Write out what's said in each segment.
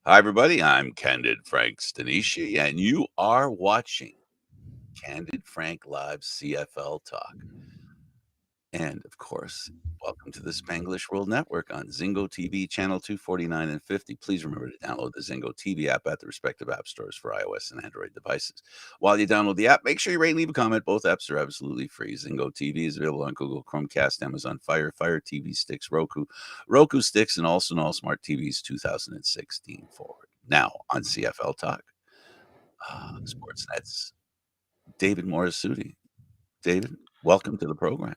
Hi, everybody. I'm Candid Frank Stanisci, and you are watching Candid Frank Live CFL Talk. And of course, welcome to the Spanglish World Network on Zingo TV, channel 249 and 50. Please remember to download the Zingo TV app at the respective app stores for iOS and Android devices. While you download the app, make sure you rate and leave a comment. Both apps are absolutely free. Zingo TV is available on Google, Chromecast, Amazon Fire, Fire TV sticks, Roku sticks, and also on all smart TVs 2016 forward. Now on CFL Talk, Sportsnet's David Morassutti. David, welcome to the program.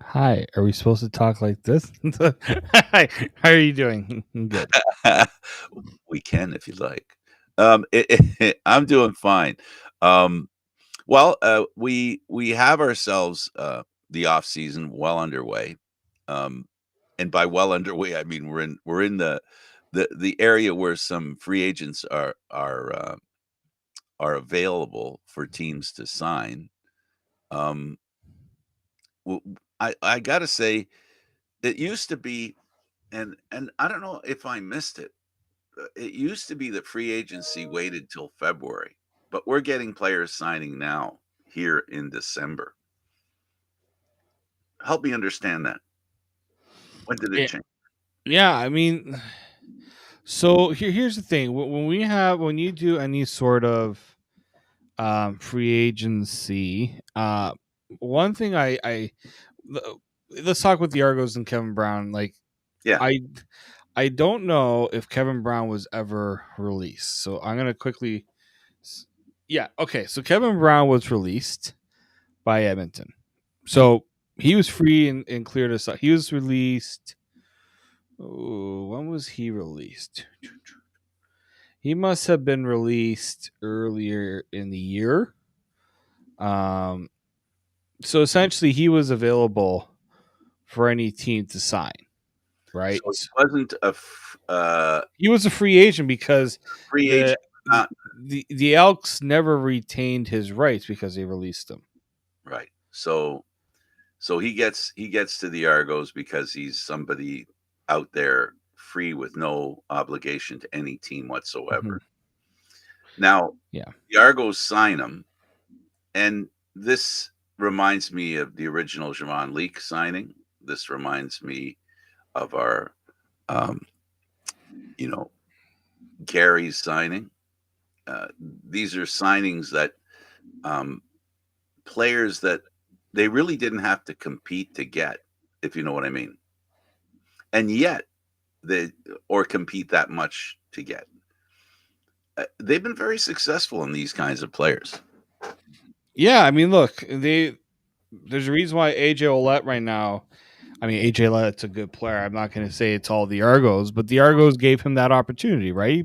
Hi, are we supposed to talk like this? Hi, how are you doing? Good. We can if you'd like. I'm doing fine. We have ourselves the off season well underway, and by well underway I mean we're in the area where some free agents are available for teams to sign. Um, I gotta say, it used to be, and I don't know if I missed it. It used to be that free agency waited till February, but we're getting players signing now here in December. Help me understand that. When did it change? Yeah, I mean, so here's the thing: when you do any sort of free agency, one thing let's talk with the Argos and Kevin Brown. Like, Yeah. I don't know if Kevin Brown was ever released, so I'm gonna quickly. Yeah, okay. So Kevin Brown was released by Edmonton. So he was free and cleared us out. He was released. Oh, when was he released? He must have been released earlier in the year. Um, so essentially, he was available for any team to sign. Right? So it wasn't He was a free agent because free the agent, not the Elks never retained his rights because they released him. right. So he gets to the Argos because he's somebody out there free with no obligation to any team whatsoever. Now, Yeah. the Argos sign him, and this reminds me of the original Javon Leake signing. This reminds me of our, um, Gary's signing. These are signings that players that they really didn't have to compete to get, if you know what I mean, and yet or compete that much to get. They've been very successful in these kinds of players. Yeah, I mean, look, there's a reason why AJ Ouellette right now. I mean, AJ Ouellette's a good player. I'm not going to say it's all the Argos, but the Argos gave him that opportunity, right?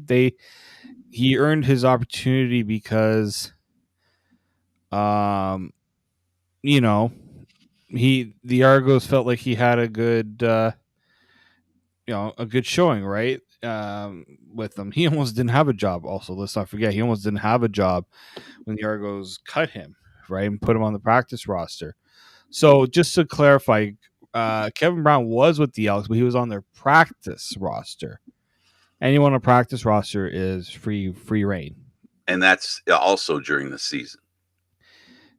He earned his opportunity because, um, you know, the Argos felt like he had a good, a good showing, right? With them, he almost didn't have a job. Also, let's not forget, he almost didn't have a job when the Argos cut him, right, and put him on the practice roster. So just to clarify, Kevin Brown was with the Elks, but he was on their practice roster. Anyone on a practice roster is free reign. And that's also during the season.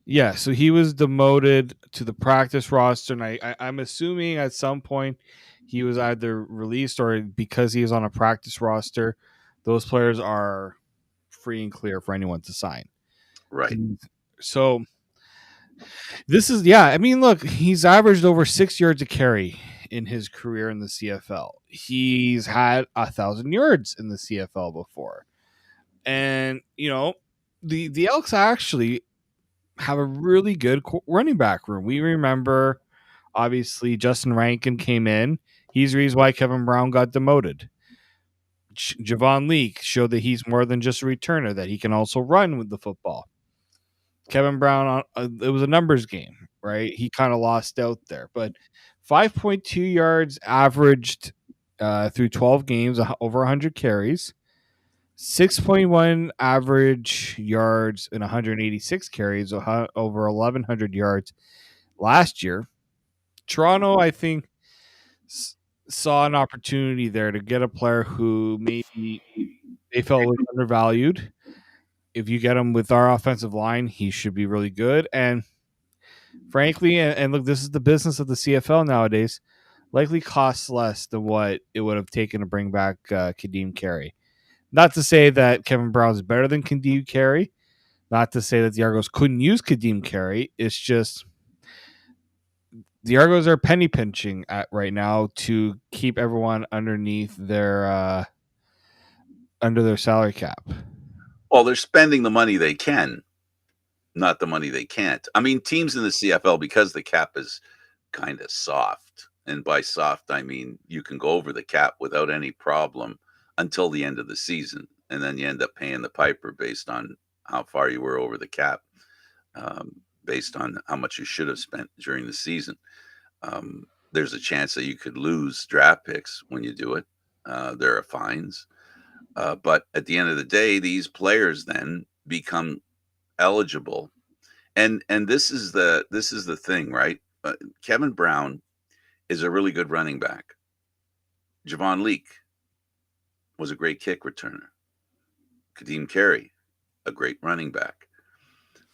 Yeah, so he was demoted to the practice roster, and I'm assuming at some point he was either released or because he was on a practice roster, those players are free and clear for anyone to sign. Right. So this is, yeah, I mean, look, he's averaged over 6 yards a carry in his career in the CFL. He's had 1,000 yards in the CFL before. And, the Elks actually have a really good running back room. We remember, obviously, Justin Rankin came in. He's the reason why Kevin Brown got demoted. Javon Leake showed that he's more than just a returner, that he can also run with the football. Kevin Brown, it was a numbers game, right? He kind of lost out there, but 5.2 yards averaged through 12 games, over 100 carries, 6.1 average yards in 186 carries, over 1,100 yards last year. Toronto, I think, saw an opportunity there to get a player who maybe They felt was undervalued. If you get him with our offensive line, he should be really good. And frankly, and look, this is the business of the CFL nowadays. Likely costs less than what it would have taken to bring back Kadeem Carey. Not to say that Kevin Brown is better than Kadeem Carey. Not to say that the Argos couldn't use Kadeem Carey. It's just the Argos are penny pinching at right now to keep everyone underneath their under their salary cap. Well, they're spending the money they can, not the money they can't. I mean, teams in the CFL, because the cap is kind of soft, and by soft I mean you can go over the cap without any problem until the end of the season, and then you end up paying the piper based on how far you were over the cap, based on how much you should have spent during the season. There's a chance that you could lose draft picks when you do it. There are fines. But at the end of the day, these players then become eligible. And this is the thing, right? Kevin Brown is a really good running back. Javon Leake was a great kick returner. Kadeem Carey, a great running back.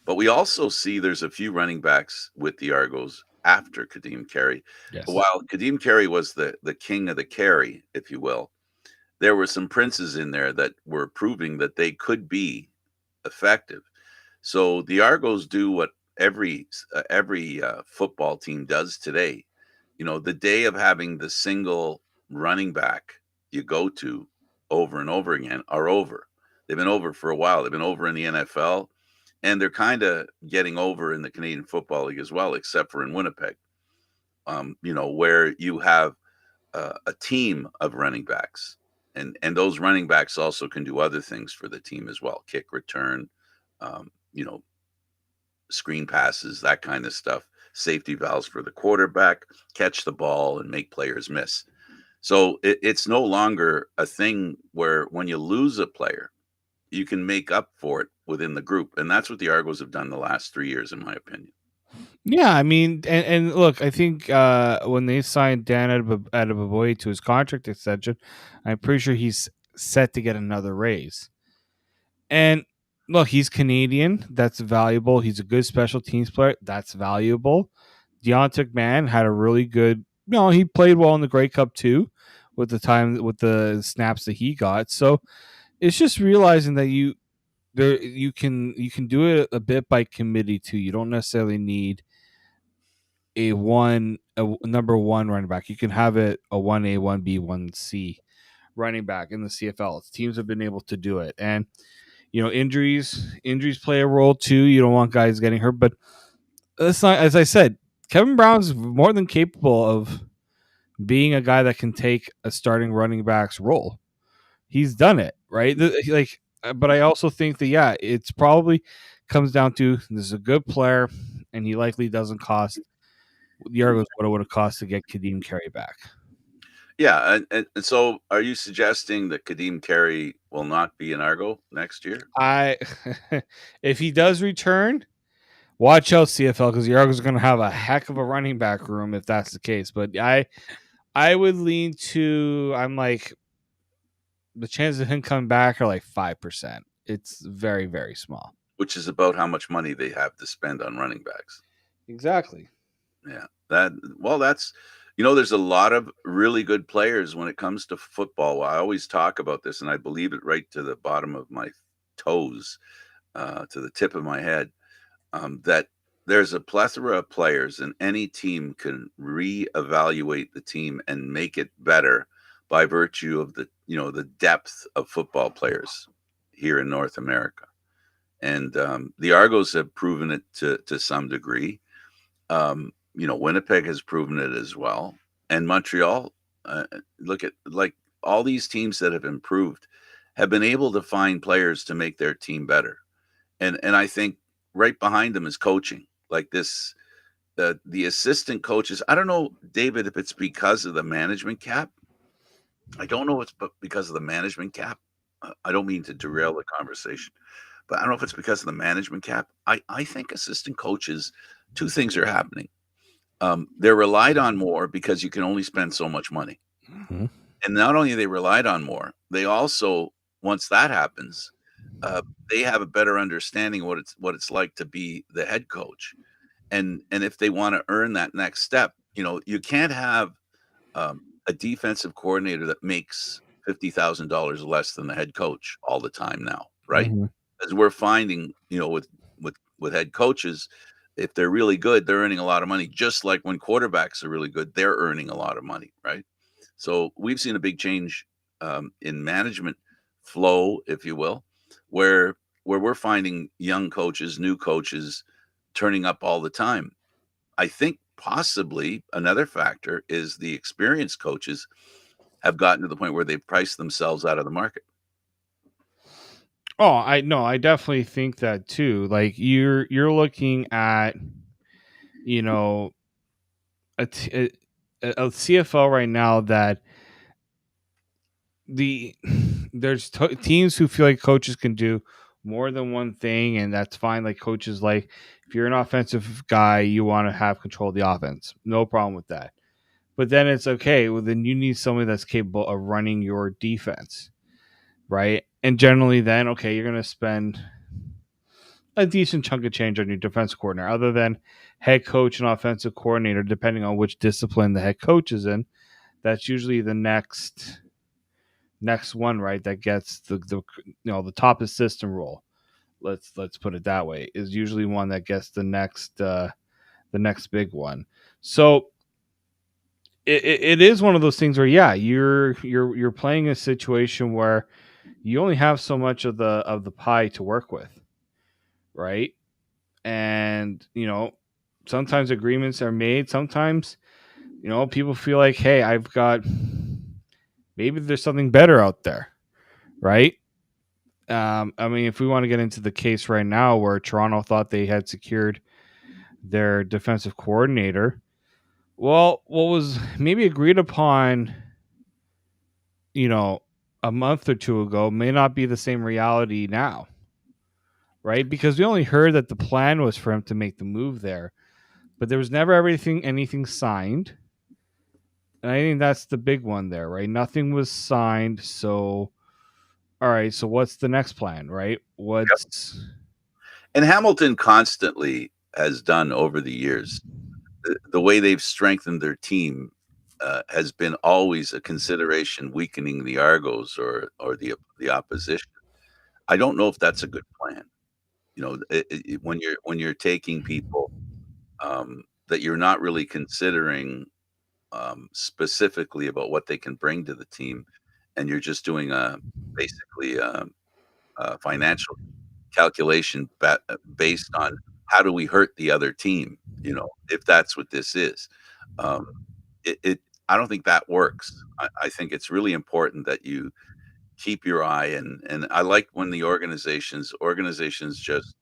But we also see there's a few running backs with the Argos after Kadeem Carey. Yes. While Kadeem Carey was the king of the carry, if you will, there were some princes in there that were proving that they could be effective. So the Argos do what every football team does today. You know, the day of having the single running back you go to over and over again are over. They've been over for a while. They've been over in the NFL, and they're kind of getting over in the Canadian Football League as well, except for in Winnipeg. You know, where you have a team of running backs, and those running backs also can do other things for the team as well: kick return, you know, screen passes, that kind of stuff, safety valves for the quarterback, catch the ball and make players miss. So it's no longer a thing where when you lose a player, you can make up for it within the group. And that's what the Argos have done the last 3 years, in my opinion. Yeah, I mean, and look, I think when they signed Dan Adebaboye to his contract extension, I'm pretty sure he's set to get another raise. And look, he's Canadian. That's valuable. He's a good special teams player. That's valuable. Deontay McMahon had a really good. He played well in the Grey Cup too, with the snaps that he got. So it's just realizing that you can do it a bit by committee too. You don't necessarily need a number one running back. You can have it a 1A, 1B, 1C running back in the CFL. Teams have been able to do it, and injuries play a role too. You don't want guys getting hurt, but that's not, as I said, Kevin Brown's more than capable of being a guy that can take a starting running back's role. He's done it, right? But I also think that it's probably comes down to this is a good player, and he likely doesn't cost the Argos what it would have cost to get Kadeem Carey back. Yeah, and so are you suggesting that Kadeem Carey will not be an Argo next year? If he does return, watch out, CFL, because the Argos are going to have a heck of a running back room if that's the case. But I would lean to, I'm like, the chances of him coming back are like 5%. It's very, very small. Which is about how much money they have to spend on running backs. Exactly. Yeah. That's, there's a lot of really good players when it comes to football. I always talk about this, and I believe it right to the bottom of my toes, to the tip of my head, that there's a plethora of players, and any team can reevaluate the team and make it better by virtue of the depth of football players here in North America. And the Argos have proven it to some degree. Winnipeg has proven it as well. And Montreal, look at like all these teams that have improved have been able to find players to make their team better. And I think right behind them is coaching. Like this, the assistant coaches. I don't know, David, if it's because of the management cap. I don't know if it's because of the management cap. I don't mean to derail the conversation, but I don't know if it's because of the management cap. I think assistant coaches, two things are happening. They're relied on more because you can only spend so much money. Mm-hmm. And not only are they relied on more, they also once that happens, they have a better understanding of what it's like to be the head coach. And if they wanna earn that next step, you can't have, a defensive coordinator that makes $50,000 less than the head coach all the time now, right? Mhm. As we're finding, with head coaches, if they're really good, they're earning a lot of money, just like when quarterbacks are really good, they're earning a lot of money, right? So we've seen a big change, in management flow, if you will, where we're finding young coaches, new coaches turning up all the time. I think possibly another factor is the experienced coaches have gotten to the point where they've priced themselves out of the market. Oh, I no, I definitely think that too. Like you're looking at, you know, a CFL right now that the there's teams who feel like coaches can do more than one thing, and that's fine. Like coaches, like if you're an offensive guy, you want to have control of the offense, no problem with that. But then it's okay. Well, then you need somebody that's capable of running your defense, right? And generally, then okay, you're gonna spend a decent chunk of change on your defensive coordinator, other than head coach and offensive coordinator, depending on which discipline the head coach is in. That's usually the next one, right? That gets the top assistant role. Let's put it that way. Is usually one that gets the next big one. So it is one of those things where you're playing a situation where you only have so much of the pie to work with, right? And sometimes agreements are made. Sometimes people feel like, hey, I've got maybe there's something better out there, right? I mean, if we want to get into the case right now where Toronto thought they had secured their defensive coordinator, well, what was maybe agreed upon, you know, a month or two ago may not be the same reality now, right? Because we only heard that the plan was for him to make the move there, but there was never anything signed. And I think that's the big one there, right? Nothing was signed. So, all right. So, what's the next plan, right? What's. And Hamilton constantly has done over the years. The way they've strengthened their team has been always a consideration, weakening the Argos or the opposition. I don't know if that's a good plan. When you're taking people that you're not really considering specifically about what they can bring to the team, and you're just doing basically a financial calculation based on how do we hurt the other team, if that's what this is. Um, it I don't think that works. I think it's really important that you keep your eye, and I like when the organizations just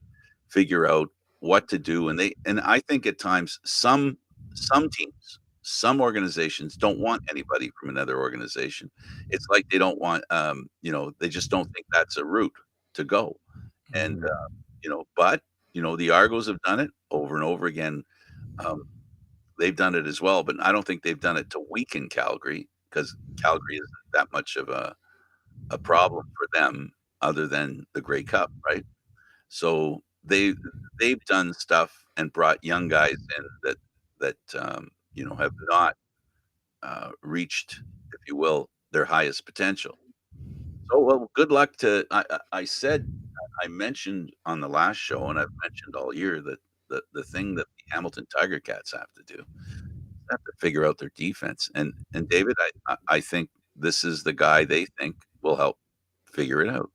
figure out what to do, and I think at times some teams, some organizations don't want anybody from another organization. It's like they don't want, they just don't think that's a route to go, and, but, the Argos have done it over and over again. Um, they've done it as well, but I don't think they've done it to weaken Calgary, because Calgary isn't that much of a problem for them other than the Grey Cup, right? So they've done stuff and brought young guys in that have not reached, if you will, their highest potential. So, well, good luck to. I said I mentioned on the last show, and I've mentioned all year that the thing that the Hamilton Tiger Cats have to do, have to figure out their defense. And David, I think this is the guy they think will help figure it out.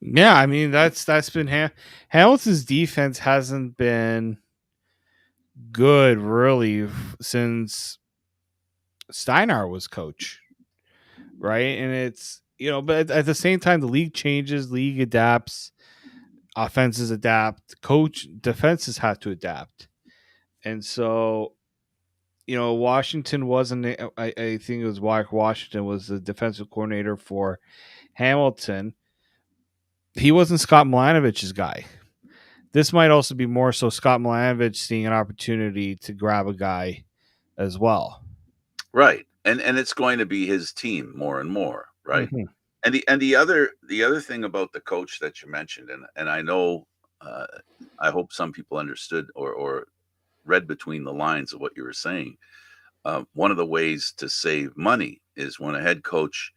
Yeah, I mean that's been Hamilton's defense hasn't been good really since Steinar was coach, right? And it's but at the same time, the league changes, league adapts, offenses adapt, coach defenses have to adapt, and so Washington wasn't. I think it was Washington was the defensive coordinator for Hamilton. He wasn't Scott Milanovich's guy. This might also be more so Scott Milanovich seeing an opportunity to grab a guy as well. Right. And it's going to be his team more and more, right? Mm-hmm. And the other thing about the coach that you mentioned, and I know, uh, I hope some people understood or read between the lines of what you were saying. One of the ways to save money is when a head coach.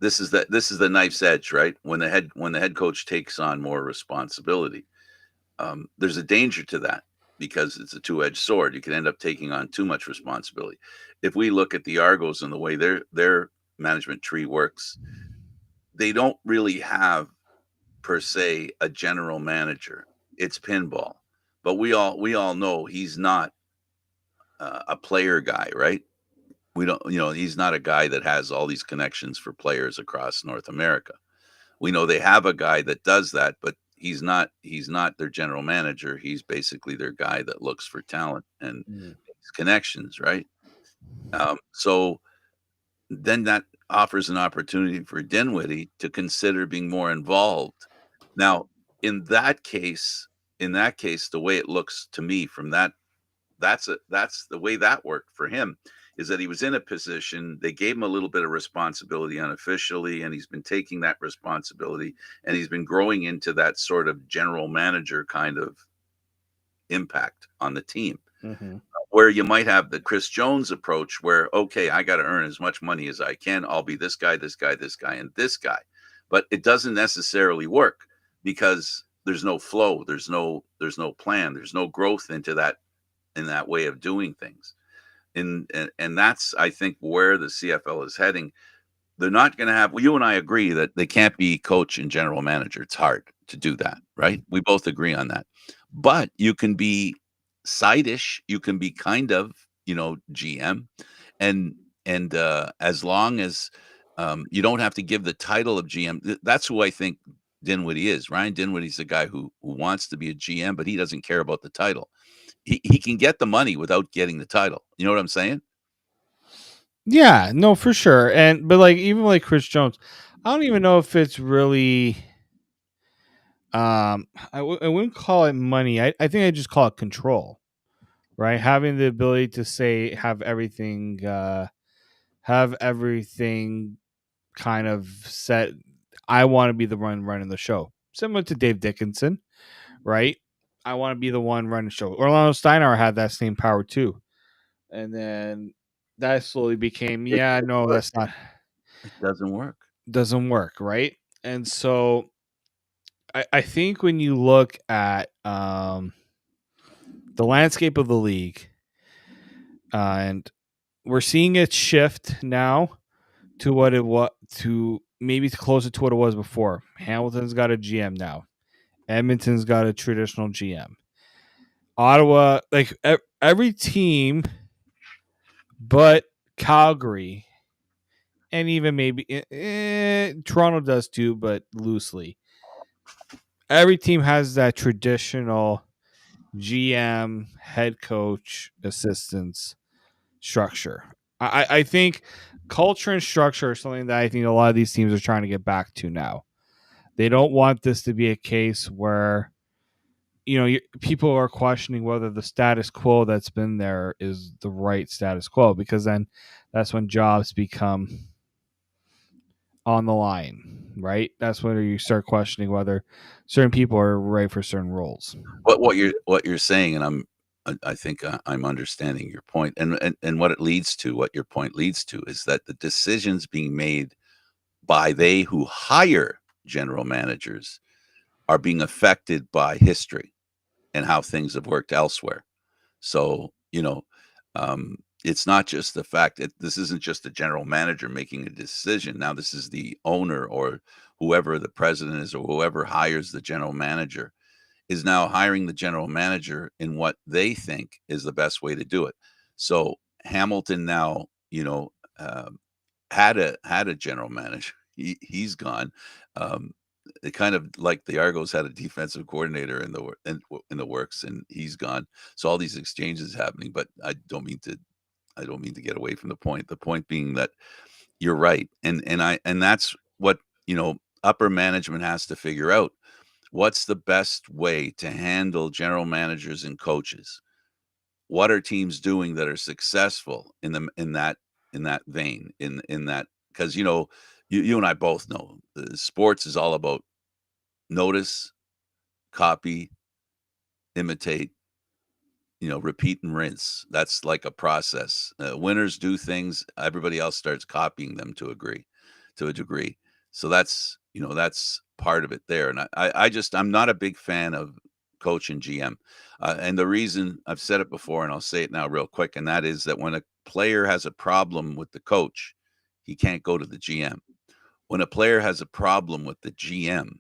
This is the knife's edge, right? When the head coach takes on more responsibility, there's a danger to that because it's a two-edged sword. You can end up taking on too much responsibility. If we look at the Argos and the way their management tree works, they don't really have per se a general manager. It's pinball, but we all know he's not a player guy, right? We don't, he's not a guy that has all these connections for players across North America. We know they have a guy that does that, but he's not their general manager. He's basically their guy that looks for talent and Mm. makes connections, right? So then that offers an opportunity for Dinwiddie to consider being more involved. Now, in that case, the way it looks to me from that's the way that worked for him, is that he was in a position, they gave him a little bit of responsibility unofficially, and he's been taking that responsibility, and he's been growing into that sort of general manager kind of impact on the team. Mm-hmm. Where you might have the Chris Jones approach where, okay, I got to earn as much money as I can. I'll be this guy, this guy, this guy, and this guy. But it doesn't necessarily work because there's no flow, there's no plan, there's no growth into that in that way of doing things. And that's, I think, where the CFL is heading. They're not going to have, well, you and I agree that they can't be coach and general manager. It's hard to do that, right? We both agree on that. But you can be side-ish, you can be kind of, GM, and as long as you don't have to give the title of GM. That's who I think Dinwiddie is. Ryan Dinwiddie's the guy who wants to be a GM, but he doesn't care about the title. He can get the money without getting the title. You know what I'm saying? Yeah, no, for sure. But like even like Chris Jones, I don't even know if it's really. I wouldn't call it money. I think I just call it control, right? Having the ability to say have everything kind of set. I want to be the one running the show, similar to Dave Dickinson, right? I want to be the one running the show. Orlando Steinauer had that same power too, and then that slowly became, It yeah, doesn't no, work. that's not It doesn't work. doesn't work, right? And so I think when you look at the landscape of the league, and we're seeing it shift now to what it was to maybe closer to what it was before. Hamilton's got a GM now. Edmonton's got a traditional GM. Ottawa, like every team, but Calgary, and even maybe Toronto does too, but loosely. Every team has that traditional GM, head coach, assistants structure. I think culture and structure are something that I think a lot of these teams are trying to get back to now. They don't want this to be a case where people are questioning whether the status quo that's been there is the right status quo, because then that's when jobs become on the line, right? That's when you start questioning whether certain people are right for certain roles. What you're saying, and I think I'm understanding your point, and what it leads to, what your point leads to, is that the decisions being made by they who hire general managers are being affected by history and how things have worked elsewhere. So, it's not just the fact that this isn't just a general manager making a decision. Now, this is the owner or whoever the president is or whoever hires the general manager is now hiring the general manager in what they think is the best way to do it. So Hamilton now, had a general manager. He's gone. Um, it kind of like the Argos had a defensive coordinator in the works, and he's gone. So all these exchanges happening, but I don't mean to get away from the point. The point being that you're right, and that's what upper management has to figure out. What's the best way to handle general managers and coaches? What are teams doing that are successful in that vein, in that because you and I both know sports is all about notice, copy, imitate, repeat and rinse. That's like a process. Winners do things, everybody else starts copying them to a degree. So that's part of it there. And I'm not a big fan of coach and GM. And the reason, I've said it before and I'll say it now real quick, and that is that when a player has a problem with the coach, he can't go to the GM. When a player has a problem with the GM,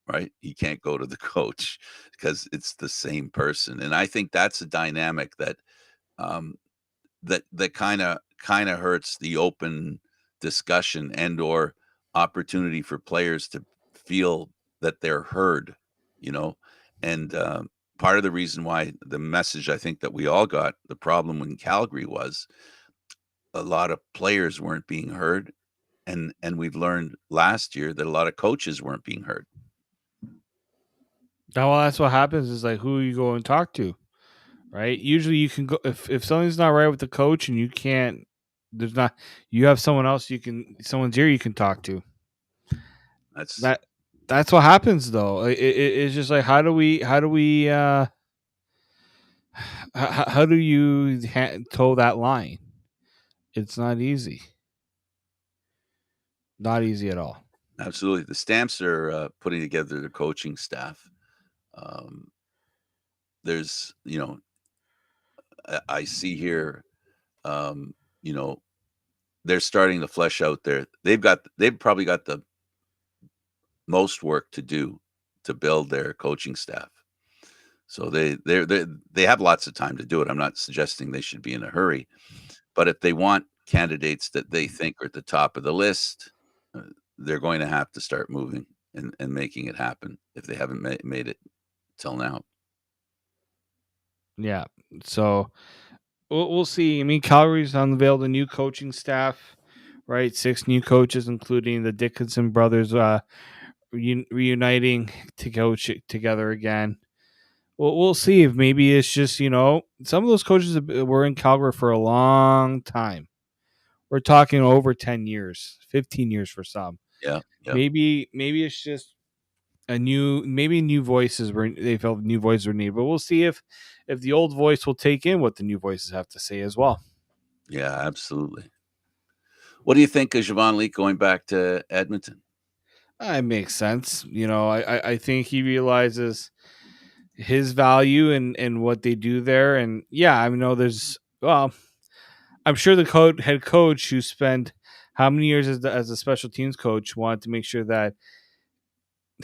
right? He can't go to the coach because it's the same person. And I think that's a dynamic that um that kind of hurts the open discussion and or opportunity for players to feel that they're heard, you know. And part of the reason why the message I think that we all got, the problem in Calgary was a lot of players weren't being heard, and we've learned last year that a lot of coaches weren't being heard. Now, well, that's what happens is like who you go and talk to, right? Usually you can go if something's not right with the coach and you can't there's not you have someone else someone's ear you can talk to. That's That's what happens though. It's just like how do we how do you toe that line? It's not easy. Not easy at all. absolutely. The Stamps are putting together their coaching staff. Um, there's, I see here, um, you know, they're starting to flesh out they've probably got the most work to do to build their coaching staff. So they have lots of time to do it. I'm not suggesting they should be in a hurry, but if they want candidates that they think are at the top of the list, uh, they're going to have to start moving and making it happen if they haven't made it till now. Yeah. So we'll see. I mean, Calgary's unveiled a new coaching staff, right? 6 new coaches, including the Dickinson brothers, reuniting to coach together again. We'll see if maybe it's just some of those coaches were in Calgary for a long time. We're talking over 10 years, 15 years for some. Yeah, yeah. Maybe it's just new voices they felt new voices were needed, but we'll see if the old voice will take in what the new voices have to say as well. Yeah, absolutely. What do you think of Javon Leake going back to Edmonton? It makes sense. I think he realizes his value and what they do there. And yeah, I know I'm sure the head coach who spent how many years as a special teams coach wanted to make sure that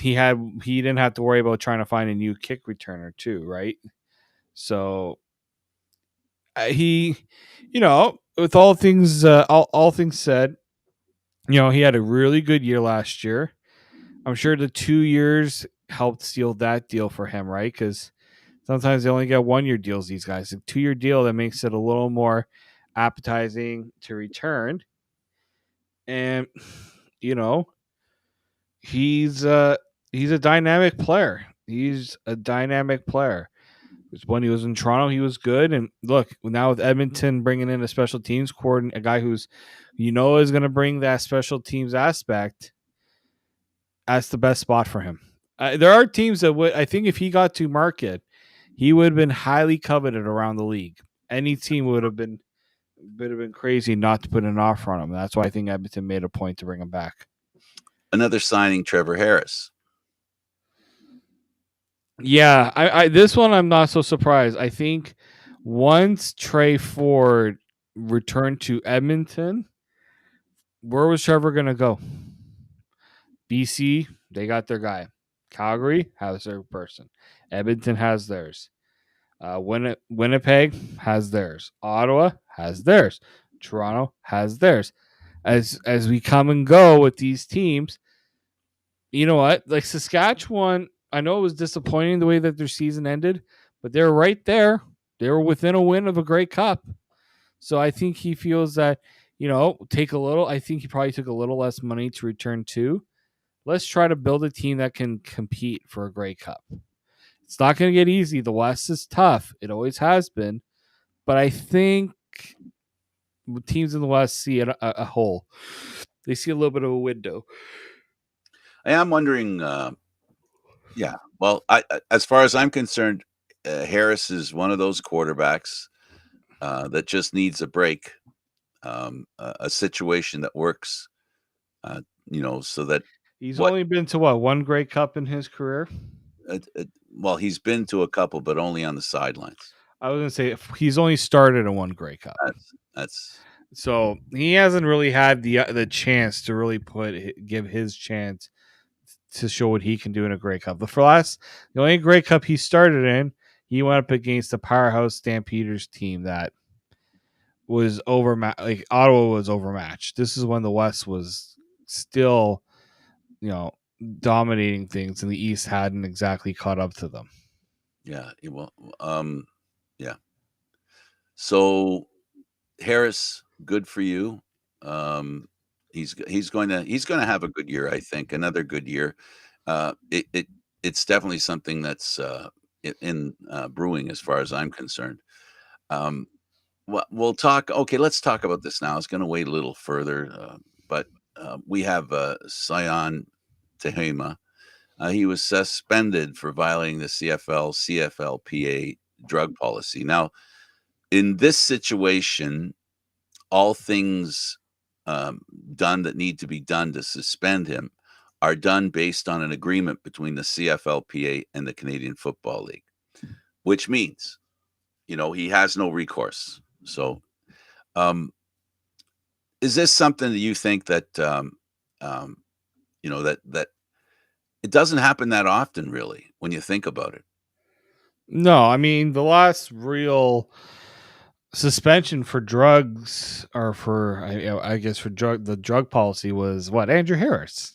he didn't have to worry about trying to find a new kick returner too, right? So he, with all things all things said, he had a really good year last year. I'm sure the 2 years helped seal that deal for him, right? Because sometimes they only get 1-year deals. These guys, a 2-year deal that makes it a little more appetizing to return. And he's a dynamic player. He's a dynamic player. When he was in Toronto, he was good. And look, now with Edmonton bringing in a special teams coordinator, a guy who's is going to bring that special teams aspect, that's the best spot for him. There are teams that would, I think, if he got to market, he would have been highly coveted around the league. Any team would have been crazy not to put an offer on him. That's why I think Edmonton made a point to bring him back. Another signing, Trevor Harris. Yeah, I this one I'm not so surprised. I think once Trey Ford returned to Edmonton, where was Trevor going to go? BC, they got their guy. Calgary has their person. Edmonton has theirs. Winnipeg has theirs. Ottawa has theirs. Toronto has theirs. As we come and go with these teams, you know what? Like Saskatchewan, I know it was disappointing the way that their season ended, but they're right there. They were within a win of a Grey Cup. So I think he feels that, take a little. I think he probably took a little less money to return to. Let's try to build a team that can compete for a Grey Cup. It's not going to get easy. The West is tough. It always has been. But I think teams in the West see a hole. they see a little bit of a window. I am wondering. Yeah. Well, as far as I'm concerned, Harris is one of those quarterbacks that just needs a break, a situation that works. So that He's what only been to what, one Grey Cup in his career? well, he's been to a couple, but only on the sidelines. I was gonna say he's only started in one Grey Cup, That's so he hasn't really had the chance to really give his chance to show what he can do in a Grey Cup. The only Grey Cup he started in, he went up against the powerhouse Stampeders team that was overmatched. Like Ottawa was overmatched. This is when the West was still, dominating things, and the East hadn't exactly caught up to them. yeah. Well, yeah. So Harris, good for you. He's going to have a good year. I think another good year. It's definitely something that's in brewing as far as I'm concerned. We'll talk. Okay, let's talk about this now. It's going to wait a little further, but we have Sion Tehema. He was suspended for violating the CFLPA drug policy. Now, in this situation, all things done that need to be done to suspend him are done based on an agreement between the CFLPA and the Canadian Football League, which means, he has no recourse. So, is this something that you think that, that it doesn't happen that often, really, when you think about it? No, I mean the last real suspension for drugs, or for I guess for the drug policy, was what, Andrew Harris,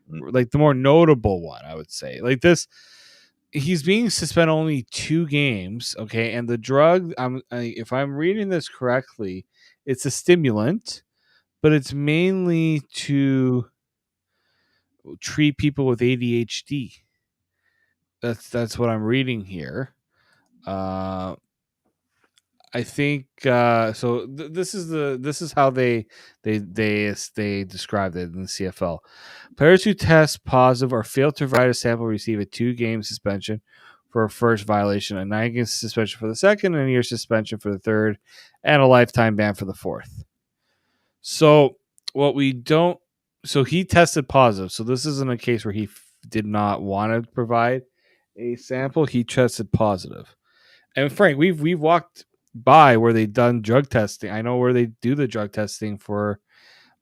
Mm. like the more notable one, I would say. Like this, he's being suspended only 2 games, okay, and the drug, if I'm reading this correctly, it's a stimulant, but it's mainly to treat people with ADHD. That's what I'm reading here. I think so. This is how they described it in the CFL. Players who test positive or fail to provide a sample receive a 2-game suspension for a first violation, a 9-game suspension for the second, and a year suspension for the third, and a lifetime ban for the fourth. So what we don't, so he tested positive. So this isn't a case where he did not want to provide a sample. He tested positive. And Frank, we've walked by where they've done drug testing. I know where they do the drug testing for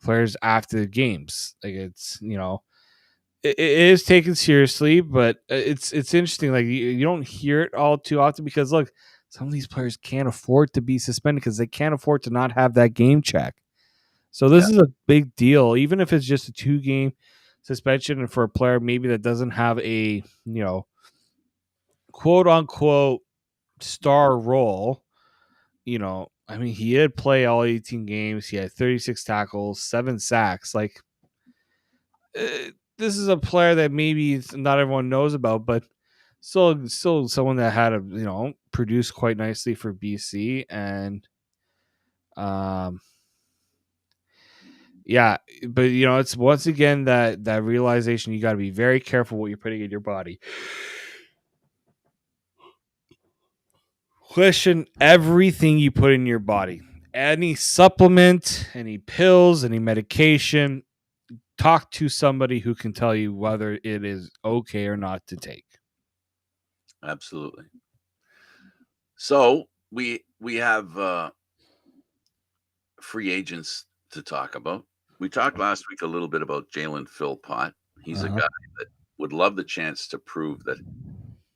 players after the games. Like it's, it is taken seriously, but it's interesting. Like you don't hear it all too often, because look, some of these players can't afford to be suspended because they can't afford to not have that game check. So this is a big deal, even if it's just a 2-game suspension, and for a player maybe that doesn't have a, quote unquote star role. I mean, he did play all 18 games. He had 36 tackles, 7 sacks. Like, this is a player that maybe not everyone knows about, but still someone that had produced quite nicely for BC. And yeah, but it's once again that realization, you got to be very careful what you're putting in your body. Question everything you put in your body. Any supplement, any pills, any medication, talk to somebody who can tell you whether it is okay or not to take. Absolutely. So we have free agents to talk about. We talked last week a little bit about Jalen Philpott. He's a guy that would love the chance to prove that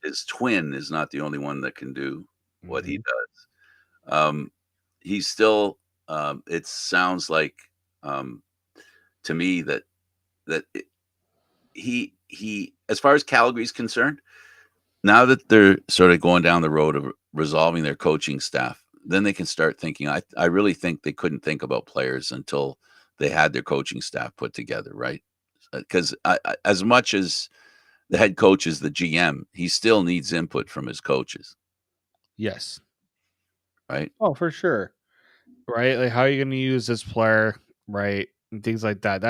his twin is not the only one that can do what he does. He's still. It sounds like to me that he, as far as Calgary's concerned, now that they're sort of going down the road of resolving their coaching staff, then they can start thinking. I really think they couldn't think about players until they had their coaching staff put together, right? Because as much as the head coach is the GM, he still needs input from his coaches. Yes. Right. Oh, for sure. Right. Like, how are you going to use this player? Right. and things like that.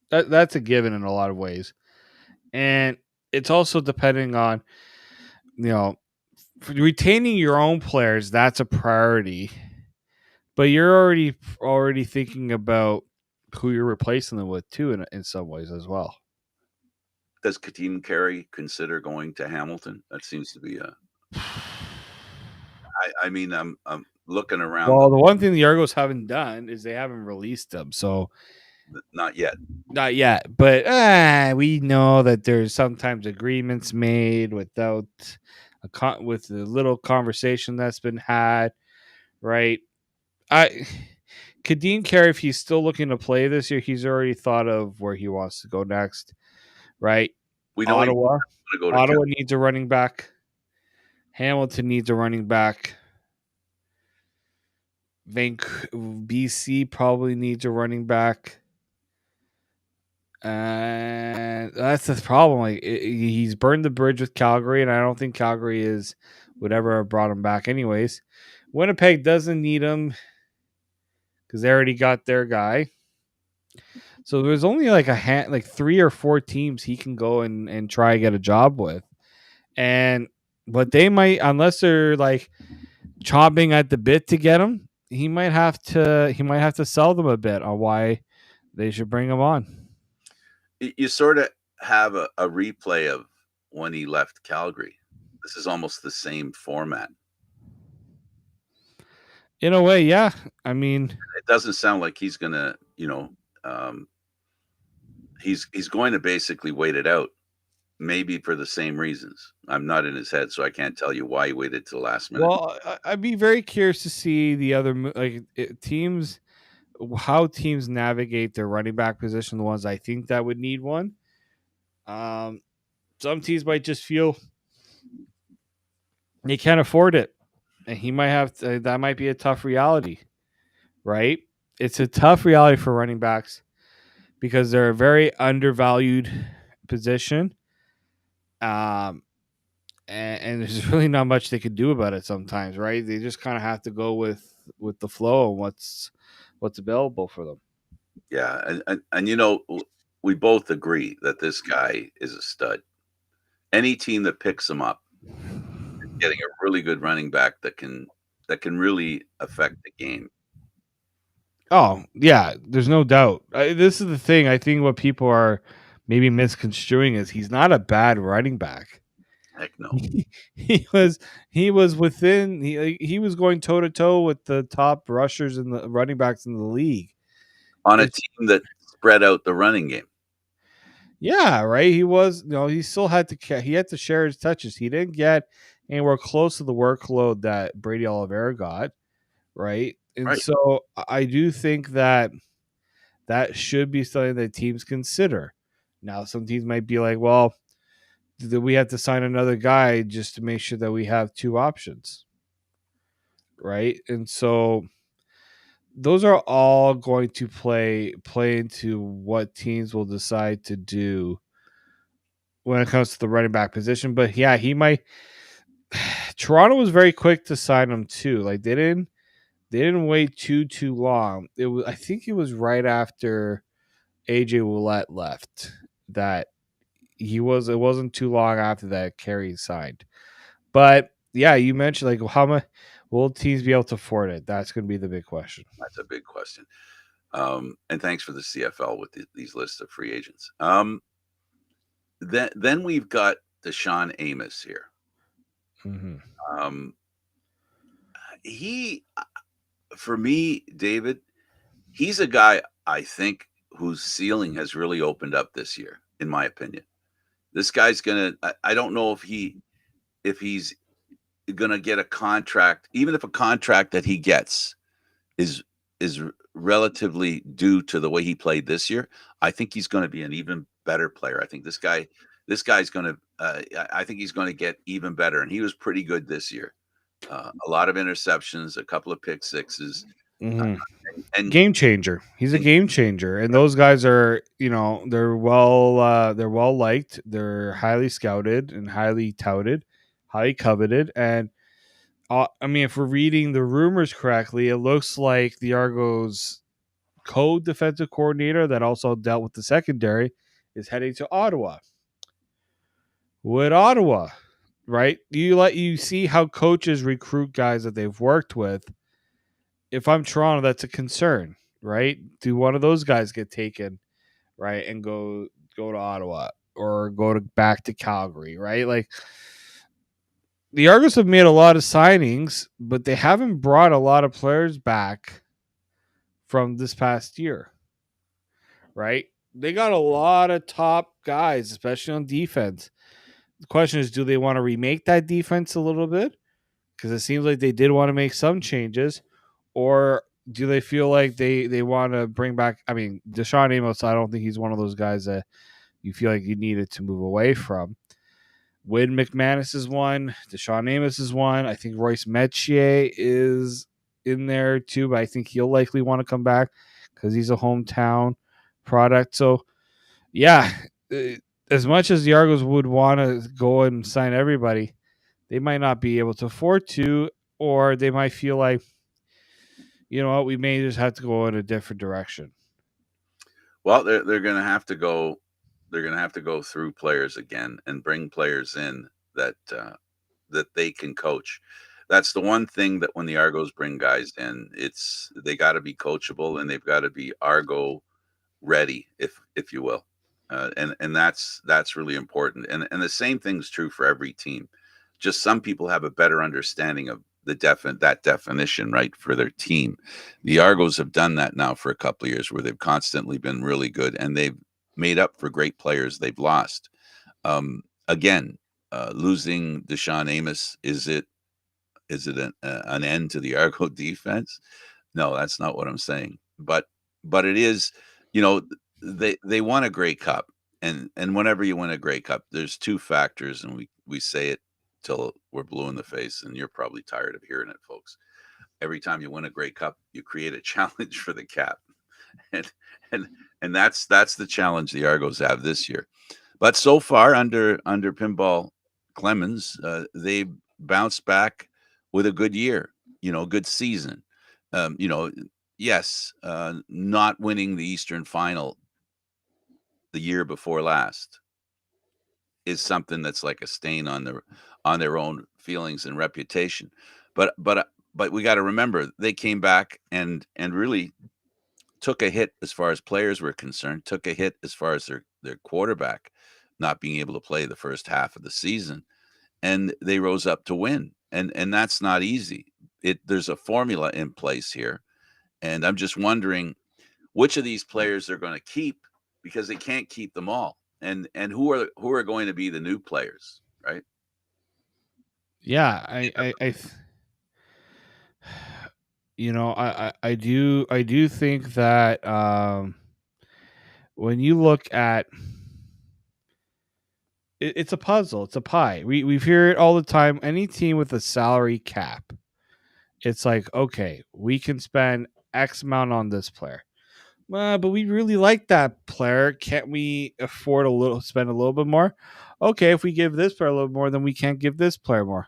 That's a given in a lot of ways, and it's also depending on you know retaining your own players. That's a priority, but you're already thinking about who you're replacing them with too, in some ways as well. Does Kadeem Carey consider going to Hamilton? That seems to be a. I mean, I'm looking around. Well, the one thing the Argos haven't done is they haven't released them, so Not yet. not yet. But we know that there's sometimes agreements made without with the little conversation that's been had, right? I Kadeem Carey, if he's still looking to play this year, he's already thought of where he wants to go next, right? We know he's Ottawa. going to go to Ottawa needs a running back. Hamilton needs a running back. BC probably needs a running back. And that's the problem. Like he's burned the bridge with Calgary, and I don't think Calgary would ever have brought him back anyways. Winnipeg doesn't need him because they already got their guy. So there's only like like 3 or 4 teams he can go and try to get a job with. But they might, unless they're like chomping at the bit to get him, he might have to sell them a bit on why they should bring him on. You sort of have a replay of when he left Calgary. This is almost the same format. In a way, yeah. I mean, it doesn't sound like he's going to, he's going to basically wait it out, maybe for the same reasons. I'm not in his head, so I can't tell you why he waited to the last minute. Well, I'd be very curious to see the other teams, how teams navigate their running back position. The ones I think that would need one. Some teams might just feel they can't afford it, and he might have to. That might be a tough reality, right? It's a tough reality for running backs because they're a very undervalued position. And there's really not much they could do about it sometimes, right? They just kind of have to go with the flow and what's available for them. Yeah, and we both agree that this guy is a stud. Any team that picks him up is getting a really good running back that can really affect the game. Oh yeah, there's no doubt. This is the thing. I think what people are maybe misconstruing is he's not a bad running back. Heck no. He was within. He was going toe to toe with the top rushers and the running backs in the league on a team that spread out the running game. Yeah, right. He was, he still had to share his touches. He didn't get anywhere close to the workload that Brady Oliveira got, right? And Right. so I do think that should be something that teams consider. Now, some teams might be like, well, we have to sign another guy just to make sure that we have 2 options, right? And so those are all going to play into what teams will decide to do when it comes to the running back position. But yeah, he might. Toronto was very quick to sign him too. Like they didn't wait too long. I think it was right after AJ Ouellette left that it wasn't too long after that Carey signed. But yeah, you mentioned like how much will teams be able to afford it? That's going to be the big question. That's a big question. And thanks for the CFL with these lists of free agents. Then we've got Deshaun Amos here. Mm-hmm. He, for me, David, he's a guy I think whose ceiling has really opened up this year, in my opinion. This guy's gonna. I don't know if he's gonna get a contract, even if a contract that he gets is relatively due to the way he played this year. I think he's going to be an even better player. I think this guy's going to. I think he's going to get even better, and he was pretty good this year. A lot of interceptions, a couple of pick sixes, Mm-hmm. and game changer. He's a game changer, and those guys are, they're well liked. They're highly scouted and highly touted, highly coveted, and I mean, if we're reading the rumors correctly, it looks like the Argos co-defensive coordinator that also dealt with the secondary, is heading to Ottawa. With Ottawa, right? You see how coaches recruit guys that they've worked with. If I'm Toronto, that's a concern, right? Do one of those guys get taken, right, and go to Ottawa or back to Calgary, right? Like the Argos have made a lot of signings, but they haven't brought a lot of players back from this past year, right? They got a lot of top guys, especially on defense. The question is, do they want to remake that defense a little bit? Because it seems like they did want to make some changes, or do they feel like they want to bring back? I mean, Deshaun Amos, I don't think he's one of those guys that you feel like you needed to move away from. Wade McManus is one. Deshaun Amos is one. I think Royce Metier is in there too, but I think he'll likely want to come back because he's a hometown product. So, yeah, as much as the Argos would want to go and sign everybody, they might not be able to afford to, or they might feel like, you know what, we may just have to go in a different direction. Well, they're going to have to go. They're going to have to go through players again and bring players in that that they can coach. That's the one thing that when the Argos bring guys in, they got to be coachable and they've got to be Argo ready, if you will, and that's really important. And the same thing's true for every team. Just some people have a better understanding of that definition, right, for their team. The Argos have done that now for a couple of years, where they've constantly been really good, and they've made up for great players they've lost. Again, losing Deshaun Amos, is it an end to the Argo defense? No, that's not what I'm saying. But it is, you know, they won a Grey Cup, and whenever you win a Grey Cup, there's two factors, and we say it till we're blue in the face, and you're probably tired of hearing it, folks. Every time you win a Grey Cup, you create a challenge for the cap, and that's the challenge the Argos have this year. But so far, under Pinball Clemens, they bounced back with a good year, good season. Yes, not winning the Eastern Final the year before last is something that's like a stain on their own feelings and reputation. But we got to remember, they came back and really took a hit as far as players were concerned, took a hit as far as their quarterback not being able to play the first half of the season, and they rose up to win. And that's not easy. There's a formula in place here, and I'm just wondering which of these players they're going to keep, because they can't keep them all. And who are going to be the new players, right? Yeah, I do think that when you look at it's a puzzle, it's a pie. We hear it all the time. Any team with a salary cap, it's like, okay, we can spend X amount on this player. But we really like that player. Can't we afford spend a little bit more? Okay, if we give this player a little more, then we can't give this player more.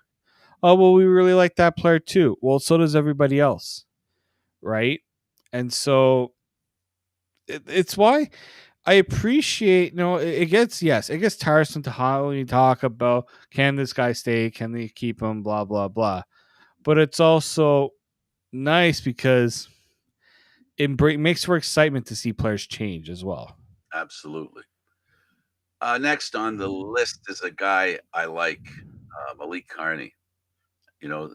Oh, well, we really like that player too. Well, so does everybody else, right? And so it's why I appreciate, it gets tiresome to how you talk about, can this guy stay? Can they keep him? Blah, blah, blah. But it's also nice because it makes for excitement to see players change as well. Absolutely. Next on the list is a guy I like, Malik Carney. You know,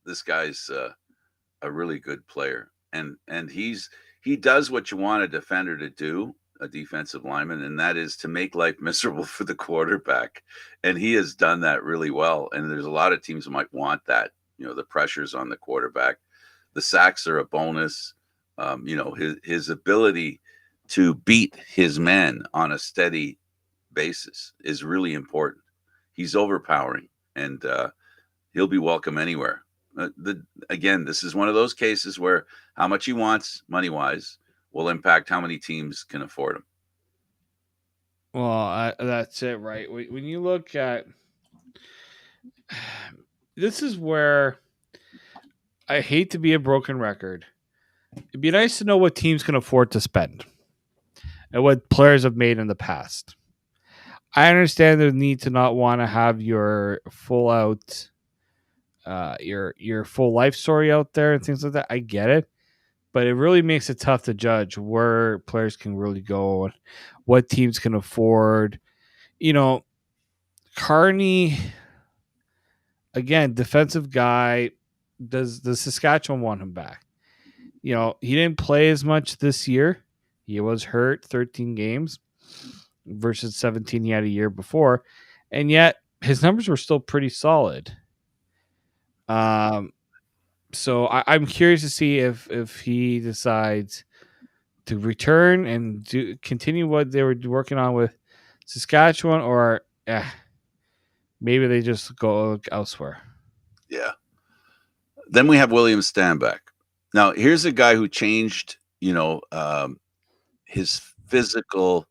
this guy's a really good player, and he does what you want a defender to do, a defensive lineman, and that is to make life miserable for the quarterback. And he has done that really well. And there's a lot of teams that might want that. The pressures on the quarterback, the sacks are a bonus. His ability to beat his men on a steady basis is really important. He's overpowering, and he'll be welcome anywhere. Again, this is one of those cases where how much he wants, money wise, will impact how many teams can afford him. Well, that's it, right? When you look at this, is where I hate to be a broken record. It'd be nice to know what teams can afford to spend and what players have made in the past. I understand the need to not want to have your full out, your full life story out there and things like that. I get it, but it really makes it tough to judge where players can really go and what teams can afford. You know, Carney, again, defensive guy. Does the Saskatchewan want him back? You know, he didn't play as much this year. He was hurt 13 games versus 17 he had a year before. And yet his numbers were still pretty solid. So I'm curious to see if he decides to return and continue what they were working on with Saskatchewan, or maybe they just go elsewhere. Yeah. Then we have William Stanback. Now, here's a guy who changed, his physical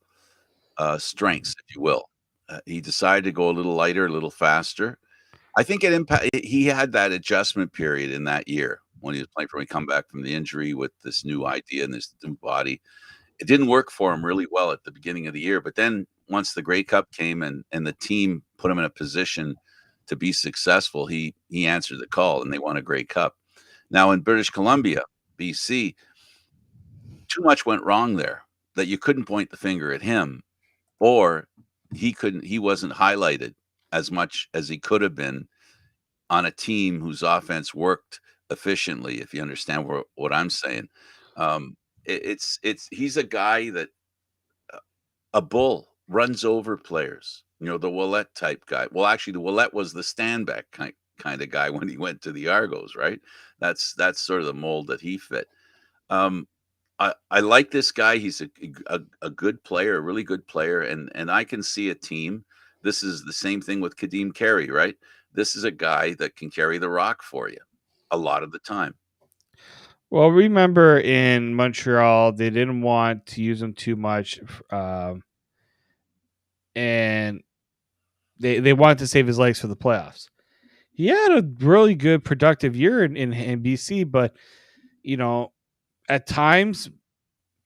strengths, if you will. He decided to go a little lighter, a little faster. I think he had that adjustment period in that year when he was playing, when he come back from the injury with this new idea and this new body. It didn't work for him really well at the beginning of the year, but then once the Grey Cup came and the team put him in a position to be successful, he answered the call and they won a Grey Cup. Now in British Columbia, BC, too much went wrong there that you couldn't point the finger at him, or he wasn't highlighted as much as he could have been on a team whose offense worked efficiently, if you understand what I'm saying. He's a guy that a bull runs over players, the Willette type guy. Well, actually, the Willette was the Stanback kind of guy when he went to the Argos, right? That's sort of the mold that he fit. I like this guy. He's a good player, a really good player, and I can see a team. This is the same thing with Kadeem Carey, right? This is a guy that can carry the rock for you a lot of the time. Well, remember in Montreal, they didn't want to use him too much, and they wanted to save his legs for the playoffs. He had a really good, productive year in BC, but at times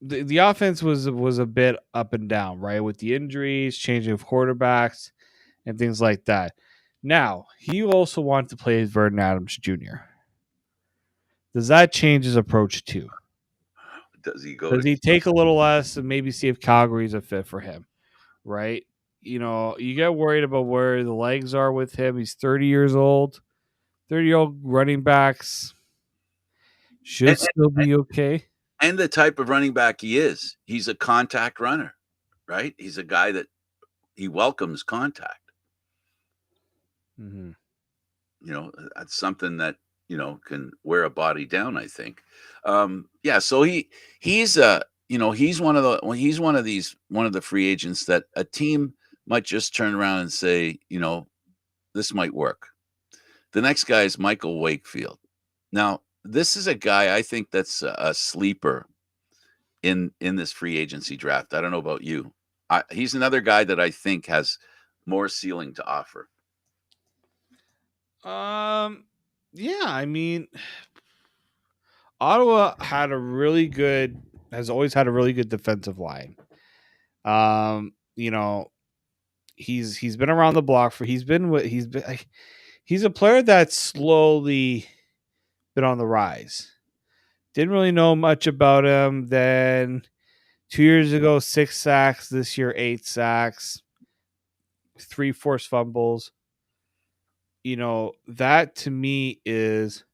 the offense was a bit up and down, right, with the injuries, changing of quarterbacks, and things like that. Now he also wanted to play as Vernon Adams Jr. Does that change his approach too? Does he go Does he take a little less and maybe see if Calgary's a fit for him? Right? You get worried about where the legs are with him. He's 30 years old. 30-year-old running backs should and, still be okay. and the type of running back he is? He's a contact runner, right? He's a guy that he welcomes contact. Mm-hmm. That's something that can wear a body down, I think. Yeah, so he's he's one of the free agents that a team might just turn around and say, this might work. The next guy is Michael Wakefield. Now, this is a guy I think that's a sleeper in this free agency draft. I don't know about you. He's another guy that I think has more ceiling to offer. Yeah, I mean, Ottawa has always had a really good defensive line. He's been around the block he's a player that's slowly been on the rise. Didn't really know much about him. Then 2 years ago, 6 sacks. This year, 8 sacks, 3 forced fumbles. That to me is,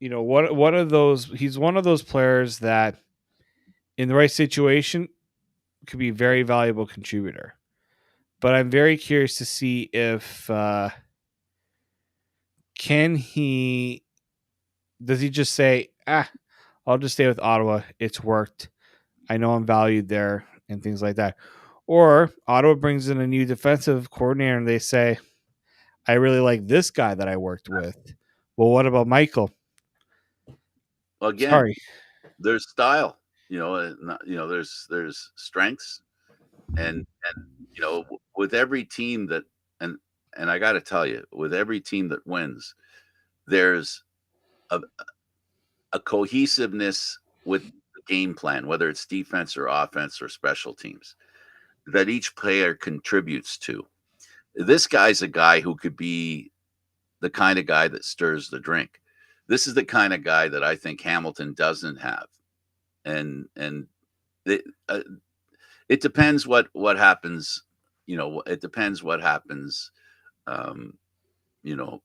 one of those. He's one of those players that, in the right situation, could be a very valuable contributor. But I'm very curious to see if does he just say, I'll just stay with Ottawa. It's worked. I know I'm valued there and things like that. Or Ottawa brings in a new defensive coordinator and they say, I really like this guy that I worked with. Well, what about Michael? Well, again, Sorry. there's style, there's strengths, and with every team that and I got to tell you, with every team that wins, there's a a cohesiveness with the game plan, whether it's defense or offense or special teams, that each player contributes to. This guy's a guy who could be the kind of guy that stirs the drink. This is the kind of guy that I think Hamilton doesn't have. And it, it depends what happens. It depends what happens. Um, you know,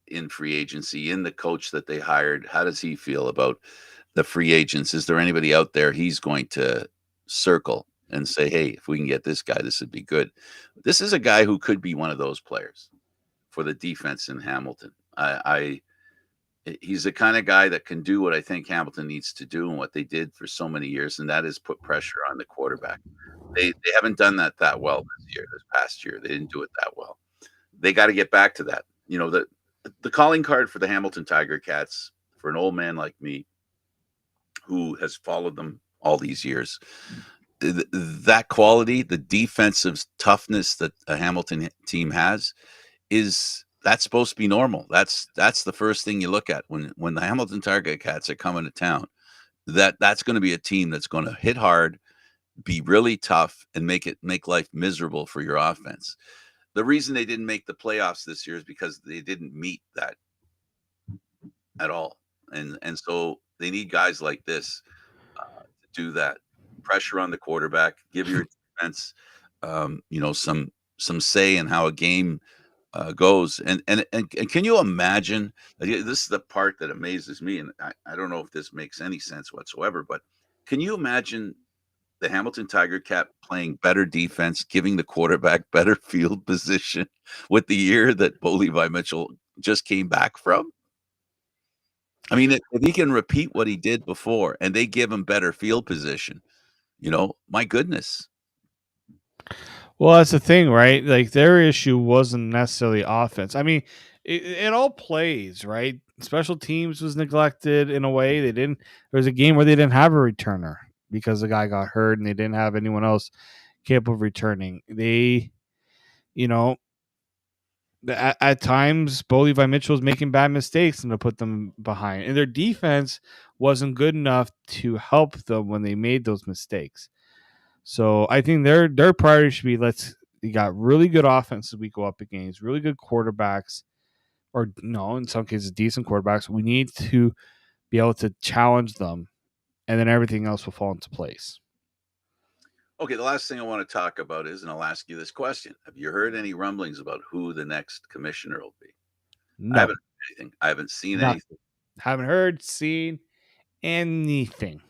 in free agency, in the coach that they hired. How does he feel about the free agents? Is there anybody out there he's going to circle and say, hey, if we can get this guy, this would be good? This is a guy who could be one of those players for the defense in Hamilton. He's the kind of guy that can do what I think Hamilton needs to do and what they did for so many years, and that is put pressure on the quarterback. They haven't done that well this past year. They didn't do it that well. They got to get back to that. The calling card for the Hamilton Tiger Cats, for an old man like me who has followed them all these years, that quality, the defensive toughness that a Hamilton team has, that's supposed to be normal. That's the first thing you look at when the Hamilton Tiger Cats are coming to town. That's going to be a team that's going to hit hard, be really tough, and make life miserable for your offense. The reason they didn't make the playoffs this year is because they didn't meet that at all. And so they need guys like this to do that. Pressure on the quarterback, give your defense, some say in how a game goes. And can you imagine? This is the part that amazes me, and I don't know if this makes any sense whatsoever, but can you imagine the Hamilton Tiger Cat playing better defense, giving the quarterback better field position with the year that Bo Levi Mitchell just came back from? I mean, if he can repeat what he did before and they give him better field position, my goodness. Well, that's the thing, right? Like, their issue wasn't necessarily offense. I mean, it all plays, right? Special teams was neglected in a way. There was a game where they didn't have a returner because the guy got hurt and they didn't have anyone else capable of returning. They, at times, Bo Levi Mitchell was making bad mistakes and to put them behind. And their defense wasn't good enough to help them when they made those mistakes. So I think their priority should be, you got really good offenses we go up against, really good quarterbacks, or no, in some cases, decent quarterbacks. We need to be able to challenge them, and then everything else will fall into place. Okay, the last thing I want to talk about is, and I'll ask you this question: have you heard any rumblings about who the next commissioner will be? No. I haven't heard anything. I haven't seen anything. Haven't heard, seen anything.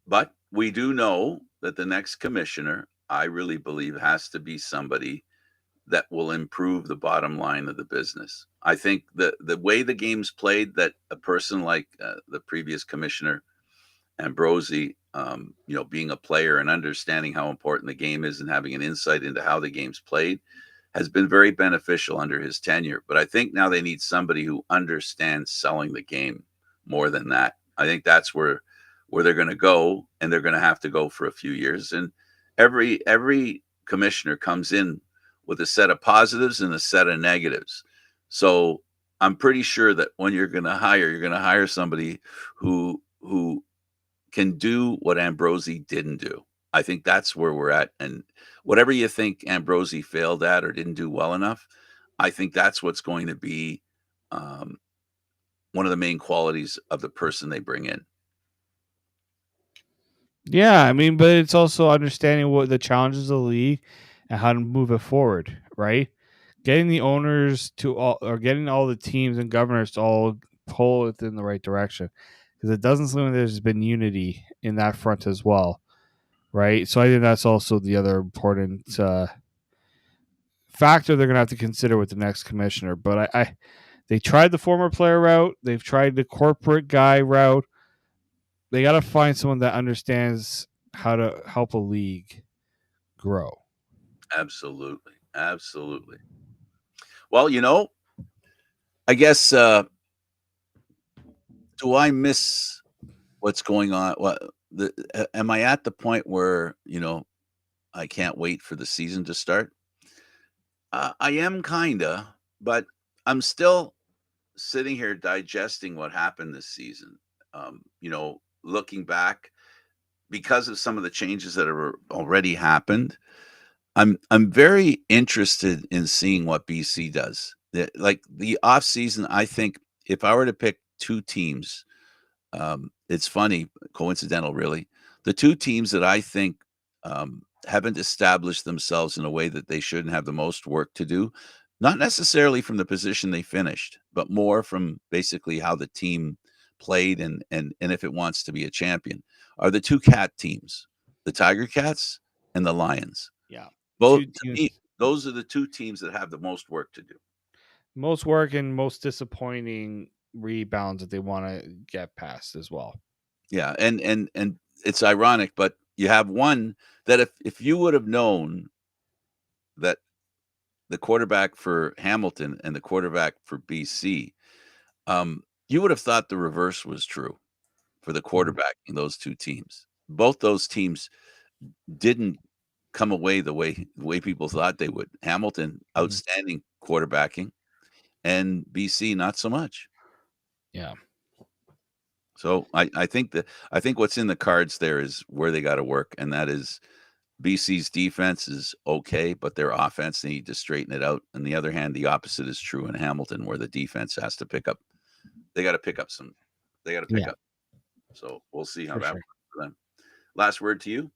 But we do know that the next commissioner, I really believe, has to be somebody that will improve the bottom line of the business. I think the way the game's played, that a person like the previous commissioner, Ambrosi, being a player and understanding how important the game is and having an insight into how the game's played, has been very beneficial under his tenure. But I think now they need somebody who understands selling the game more than that. I think that's where they're going to go, and they're going to have to go for a few years. And every commissioner comes in with a set of positives and a set of negatives. So I'm pretty sure that when you're going to hire somebody who can do what Ambrosi didn't do. I think that's where we're at. And whatever you think Ambrosi failed at or didn't do well enough, I think that's what's going to be one of the main qualities of the person they bring in. Yeah, I mean, but it's also understanding what the challenges of the league and how to move it forward, right? Getting the owners getting all the teams and governors to all pull it in the right direction, because it doesn't seem like there's been unity in that front as well, right? So I think that's also the other important factor they're going to have to consider with the next commissioner. But they tried the former player route, they've tried the corporate guy route. They got to find someone that understands how to help a league grow. Absolutely. Well, I guess, do I miss what's going on? Am I at the point where, I can't wait for the season to start? I am kinda, but I'm still sitting here digesting what happened this season, looking back because of some of the changes that have already happened, I'm very interested in seeing what BC does. Like the off season, I think if I were to pick two teams, it's funny, coincidental, really. The two teams that I think haven't established themselves in a way that they shouldn't have the most work to do, not necessarily from the position they finished, but more from basically how the team played and if it wants to be a champion, are the two cat teams, the Tiger Cats and the Lions. Yeah. Both Two to teams. me, those are the two teams that have the most work to do. Most work and most disappointing rebounds that they want to get past as well. Yeah, and it's ironic, but you have one that if you would have known that the quarterback for Hamilton and the quarterback for BC, you would have thought the reverse was true for the quarterback in those two teams. Both those teams didn't come away the way people thought they would. Hamilton, outstanding quarterbacking, and BC not so much. Yeah. So I think what's in the cards there is where they got to work, and that is BC's defense is okay, but their offense, they need to straighten it out. On the other hand, the opposite is true in Hamilton, where the defense has to pick up. They got to pick up some. They got to pick up. So we'll see how that works for them. Last word to you.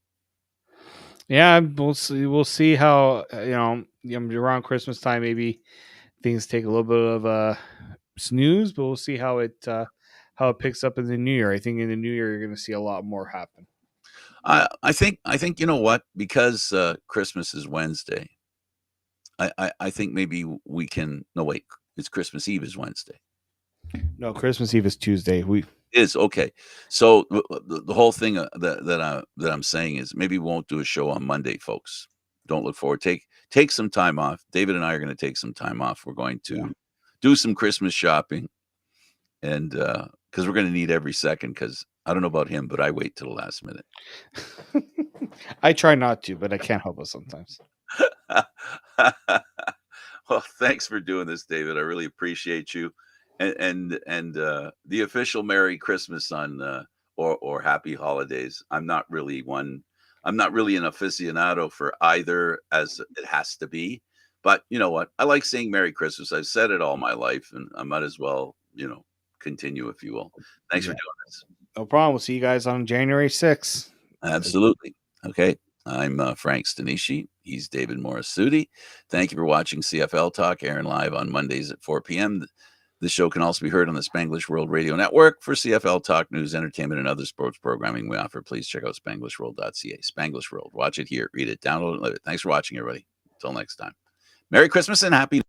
Yeah, we'll see. We'll see how around Christmas time, maybe things take a little bit of a snooze, but we'll see how it picks up in the new year. I think in the new year you're going to see a lot more happen. I think you know what, because Christmas is Wednesday. I think maybe we can. No, wait, it's Christmas Eve is Wednesday. No, Christmas Eve is Tuesday. Is okay. So the whole thing that I'm saying is maybe we won't do a show on Monday, folks. Don't look forward. Take some time off. David and I are going to take some time off. We're going to do some Christmas shopping, and because we're going to need every second. Because I don't know about him, but I wait till the last minute. I try not to, but I can't help it sometimes. Well, thanks for doing this, David. I really appreciate you. And the official Merry Christmas on or Happy Holidays. I'm not really an aficionado for either, as it has to be. But you know what? I like saying Merry Christmas. I've said it all my life, and I might as well, continue, if you will. Thanks for doing this. No problem. We'll see you guys on January 6th. Absolutely. Okay. I'm Frank Stanisci. He's David Morassutti. Thank you for watching CFL Talk, airing live on Mondays at 4 p.m. This show can also be heard on the Spanglish World Radio Network. For CFL Talk, news, entertainment, and other sports programming we offer, please check out SpanglishWorld.ca. Spanglish World. Watch it here, read it, download it, live it. Thanks for watching, everybody. Until next time. Merry Christmas and Happy